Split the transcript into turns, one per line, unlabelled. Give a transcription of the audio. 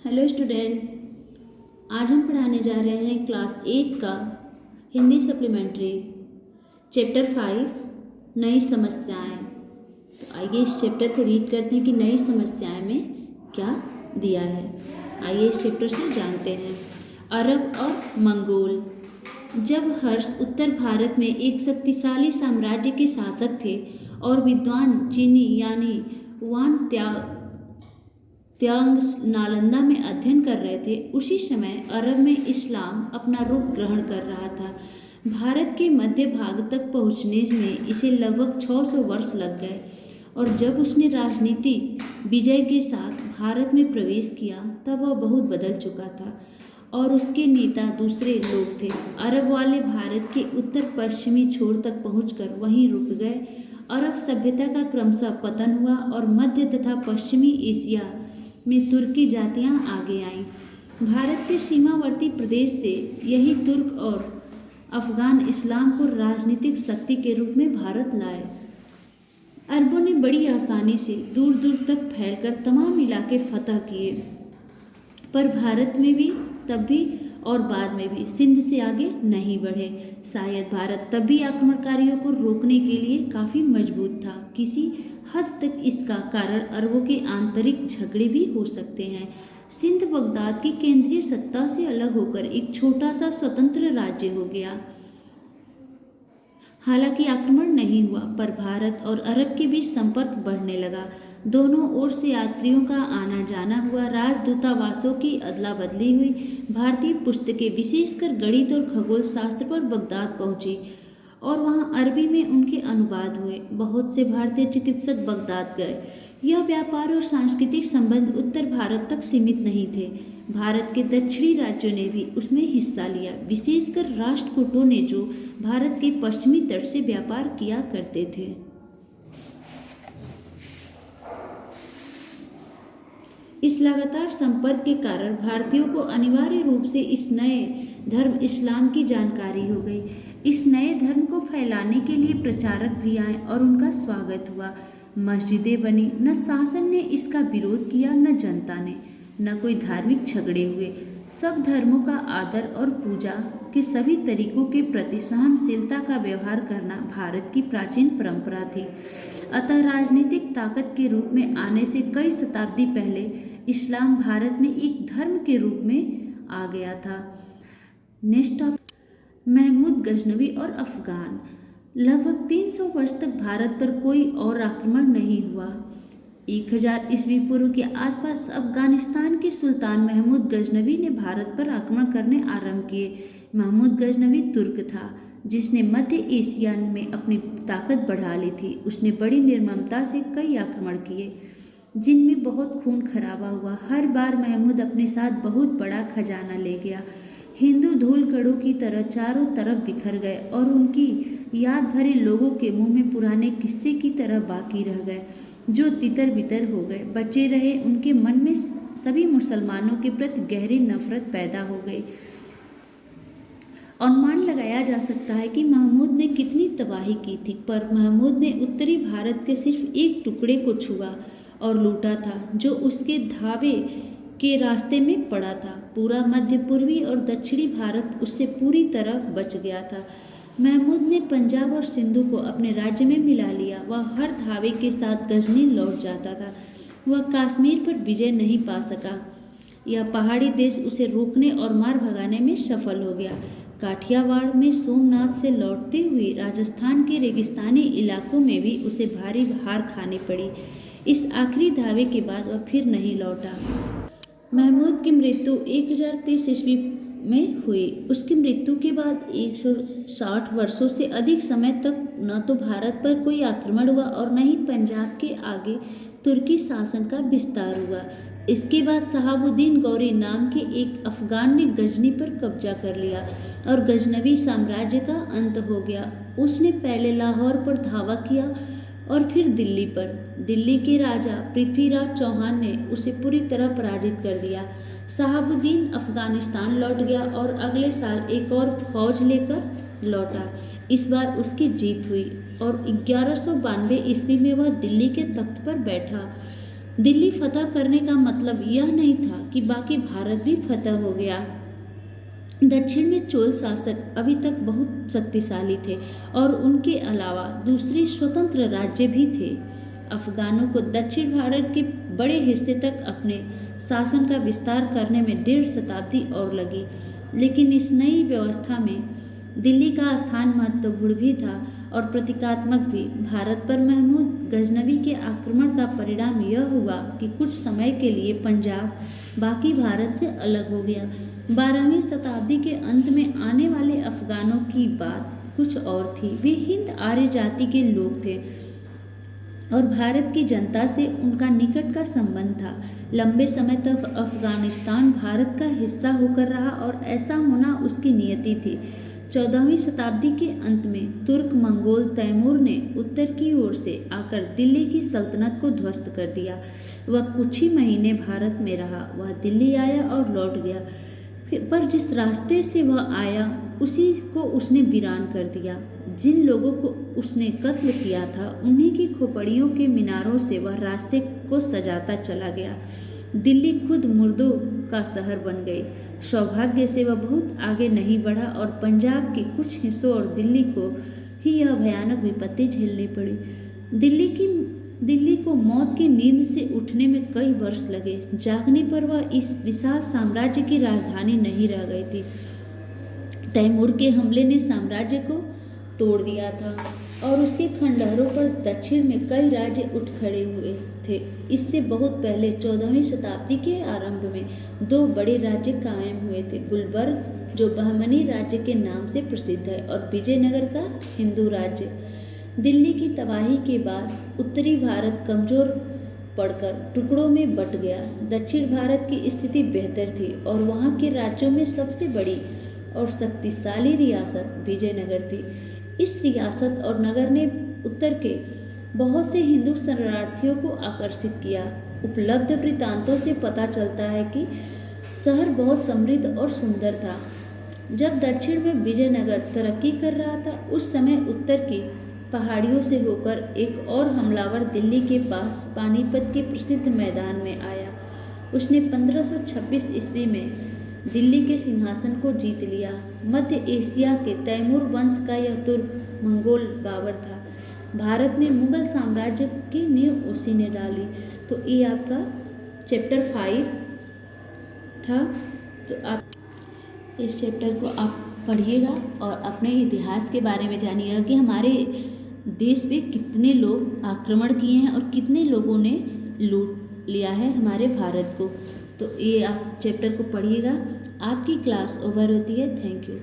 Hello student. आज हम पढ़ाने जा रहे हैं क्लास 8 का हिंदी सप्लीमेंट्री चैप्टर 5 नई समस्याएं। तो आइए इस चैप्टर को रीड करते हैं कि नई समस्याएं में क्या दिया है। आइए इस चैप्टर से जानते हैं। अरब और मंगोल। जब हर्ष उत्तर भारत में एक शक्तिशाली साम्राज्य के शासक थे और विद्वान चीनी यानी वान त्यांग नालंदा में अध्ययन कर रहे थे, उसी समय अरब में इस्लाम अपना रूप ग्रहण कर रहा था। भारत के मध्य भाग तक पहुँचने में इसे लगभग 600 वर्ष लग गए और जब उसने राजनीतिक विजय के साथ भारत में प्रवेश किया तब वह बहुत बदल चुका था और उसके नेता दूसरे लोग थे। अरब वाले भारत के उत्तर पश्चिमी छोर तक पहुंचकर वहीं रुक गए। अरब सभ्यता का क्रमशः पतन हुआ और मध्य तथा पश्चिमी एशिया में तुर्की जातियां आगे आईं। भारत के सीमावर्ती प्रदेश से यही तुर्क और अफगान इस्लाम को राजनीतिक शक्ति के रूप में भारत लाए। अरबों ने बड़ी आसानी से दूर दूर तक फैलकर तमाम इलाके फतह किए, पर भारत में भी तब भी और बाद में भी सिंध से आगे नहीं बढ़े। शायद भारत तब भी आक्रमणकारियों को रोकने के लिए काफ़ी मजबूत था। किसी हद तक इसका कारण अरबों के आंतरिक झगड़े भी हो सकते हैं। सिंध बगदाद की केंद्रीय सत्ता से अलग होकर एक छोटा सा स्वतंत्र राज्य हो गया। हालांकि आक्रमण नहीं हुआ, पर भारत और अरब के बीच संपर्क बढ़ने लगा। दोनों ओर से यात्रियों का आना जाना हुआ, राजदूतावासों की अदला बदली हुई। भारतीय पुस्तकें विशेषकर गणित और खगोल शास्त्र पर बगदाद पहुंची और वहां अरबी में उनके अनुवाद हुए। बहुत से भारतीय चिकित्सक बगदाद गए। यह व्यापार और सांस्कृतिक संबंध उत्तर भारत तक सीमित नहीं थे। भारत के दक्षिणी राज्यों ने भी उसमें हिस्सा लिया, विशेषकर राष्ट्रकूटों ने जो भारत के पश्चिमी तट से व्यापार किया करते थे। इस लगातार संपर्क के कारण भारतीयों को अनिवार्य रूप से इस नए धर्म इस्लाम की जानकारी हो गई। इस नए धर्म को फैलाने के लिए प्रचारक भी आए और उनका स्वागत हुआ। मस्जिदें बनी। न शासन ने इसका विरोध किया, न जनता ने, न कोई धार्मिक झगड़े हुए। सब धर्मों का आदर और पूजा के सभी तरीकों के प्रति सहनशीलता का व्यवहार करना भारत की प्राचीन परंपरा थी। अतः राजनीतिक ताकत के रूप में आने से कई शताब्दी पहले इस्लाम भारत में एक धर्म के रूप में आ गया था। नेक्स्ट महमूद गजनवी और अफगान। लगभग 300 वर्ष तक भारत पर कोई और आक्रमण नहीं हुआ। 1000 ईस्वी पूर्व के आसपास अफगानिस्तान के सुल्तान महमूद गजनवी ने भारत पर आक्रमण करने आरंभ किए। महमूद गजनवी तुर्क था जिसने मध्य एशिया में अपनी ताकत बढ़ा ली थी। उसने बड़ी निर्ममता से कई आक्रमण किए जिनमें बहुत खून खराबा हुआ। हर बार महमूद अपने साथ बहुत बड़ा खजाना ले गया। हिंदू धूलकड़ों की तरह चारों तरफ बिखर गए और उनकी याद भरे लोगों के मुंह में पुराने किस्से की तरह बाकी रह गए, जो तितर बितर हो गए। बचे रहे उनके मन में सभी मुसलमानों के प्रति गहरी नफरत पैदा हो गई। अनुमान लगाया जा सकता है कि महमूद ने कितनी तबाही की थी, पर महमूद ने उत्तरी भारत के सिर्फ एक टुकड़े को छुआ और लूटा था जो उसके धावे के रास्ते में पड़ा था। पूरा मध्य पूर्वी और दक्षिणी भारत उससे पूरी तरह बच गया था। महमूद ने पंजाब और सिंधु को अपने राज्य में मिला लिया। वह हर धावे के साथ गजनी लौट जाता था। वह कश्मीर पर विजय नहीं पा सका। यह पहाड़ी देश उसे रोकने और मार भगाने में सफल हो गया। काठियावाड़ में सोमनाथ से लौटते हुए राजस्थान के रेगिस्तानी इलाकों में भी उसे भारी हार खानी पड़ी। इस आखिरी धावे के बाद वह फिर नहीं लौटा। महमूद की मृत्यु 1030 ईस्वी में हुई। उसकी मृत्यु के बाद 160 वर्षों से अधिक समय तक न तो भारत पर कोई आक्रमण हुआ और न ही पंजाब के आगे तुर्की शासन का विस्तार हुआ। इसके बाद शहाबुद्दीन गौरी नाम के एक अफगान ने गजनी पर कब्जा कर लिया और गजनवी साम्राज्य का अंत हो गया। उसने पहले लाहौर पर धावा किया और फिर दिल्ली पर। दिल्ली के राजा पृथ्वीराज चौहान ने उसे पूरी तरह पराजित कर दिया। शहाबुद्दीन अफगानिस्तान लौट गया और अगले साल एक और फौज लेकर लौटा। इस बार उसकी जीत हुई और 1192 ईस्वी में वह दिल्ली के तख्त पर बैठा। दिल्ली फतह करने का मतलब यह नहीं था कि बाकी भारत भी फतह हो गया। दक्षिण में चोल शासक अभी तक बहुत शक्तिशाली थे और उनके अलावा दूसरे स्वतंत्र राज्य भी थे। अफगानों को दक्षिण भारत के बड़े हिस्से तक अपने शासन का विस्तार करने में 1.5 शताब्दी और लगी, लेकिन इस नई व्यवस्था में दिल्ली का स्थान महत्वपूर्ण भी था और प्रतीकात्मक भी। भारत पर महमूद गजनवी के आक्रमण का परिणाम यह हुआ कि कुछ समय के लिए पंजाब बाकी भारत से अलग हो गया। 12वीं शताब्दी के अंत में आने वाले अफगानों की बात कुछ और थी। वे हिंद आर्य जाति के लोग थे और भारत की जनता से उनका निकट का संबंध था। लंबे समय तक अफगानिस्तान भारत का हिस्सा होकर रहा और ऐसा होना उसकी नियति थी। 14वीं शताब्दी के अंत में तुर्क मंगोल तैमूर ने उत्तर की ओर से आकर दिल्ली की सल्तनत को ध्वस्त कर दिया। वह कुछ ही महीने भारत में रहा। वह दिल्ली आया और लौट गया, पर जिस रास्ते से वह आया उसी को उसने वीरान कर दिया। जिन लोगों को उसने कत्ल किया था उन्हीं की खोपड़ियों के मीनारों से वह रास्ते को सजाता चला गया। दिल्ली खुद मुर्दों का शहर बन गई। सौभाग्य से वह बहुत आगे नहीं बढ़ा और पंजाब के कुछ हिस्सों और दिल्ली को ही यह भयानक विपत्ति झेलनी पड़ी। दिल्ली को मौत की नींद से उठने में कई वर्ष लगे। जागने पर वह इस विशाल साम्राज्य की राजधानी नहीं रह गई थी। तैमूर के हमले ने साम्राज्य को तोड़ दिया था और उसके खंडहरों पर दक्षिण में कई राज्य उठ खड़े हुए थे। इससे बहुत पहले 14वीं शताब्दी के आरंभ में 2 बड़े राज्य कायम हुए थे। गुलबर्ग, जो बहमनी राज्य के नाम से प्रसिद्ध है, और विजयनगर का हिंदू राज्य। दिल्ली की तबाही के बाद उत्तरी भारत कमजोर पड़कर टुकड़ों में बंट गया। दक्षिण भारत की स्थिति बेहतर थी और वहाँ के राज्यों में सबसे बड़ी और शक्तिशाली रियासत विजयनगर थी। इस रियासत और नगर ने उत्तर के बहुत से हिंदू शरणार्थियों को आकर्षित किया। उपलब्ध वृत्तांतों से पता चलता है कि शहर बहुत समृद्ध और सुंदर था। जब दक्षिण में विजयनगर तरक्की कर रहा था, उस समय उत्तर की पहाड़ियों से होकर एक और हमलावर दिल्ली के पास पानीपत के प्रसिद्ध मैदान में आया। उसने 1526 ईस्वी में दिल्ली के सिंहासन को जीत लिया। मध्य एशिया के तैमूर वंश का यह तुर्क मंगोल बाबर था। भारत में मुगल साम्राज्य की नींव उसी ने डाली। तो ये आपका चैप्टर 5 था। तो आप इस चैप्टर को आप पढ़िएगा और अपने इतिहास के बारे में जानिएगा कि हमारे देश पे कितने लोग आक्रमण किए हैं और कितने लोगों ने लूट लिया है हमारे भारत को। तो ये आप चैप्टर को पढ़िएगा। आपकी क्लास ओवर होती है। Thank you.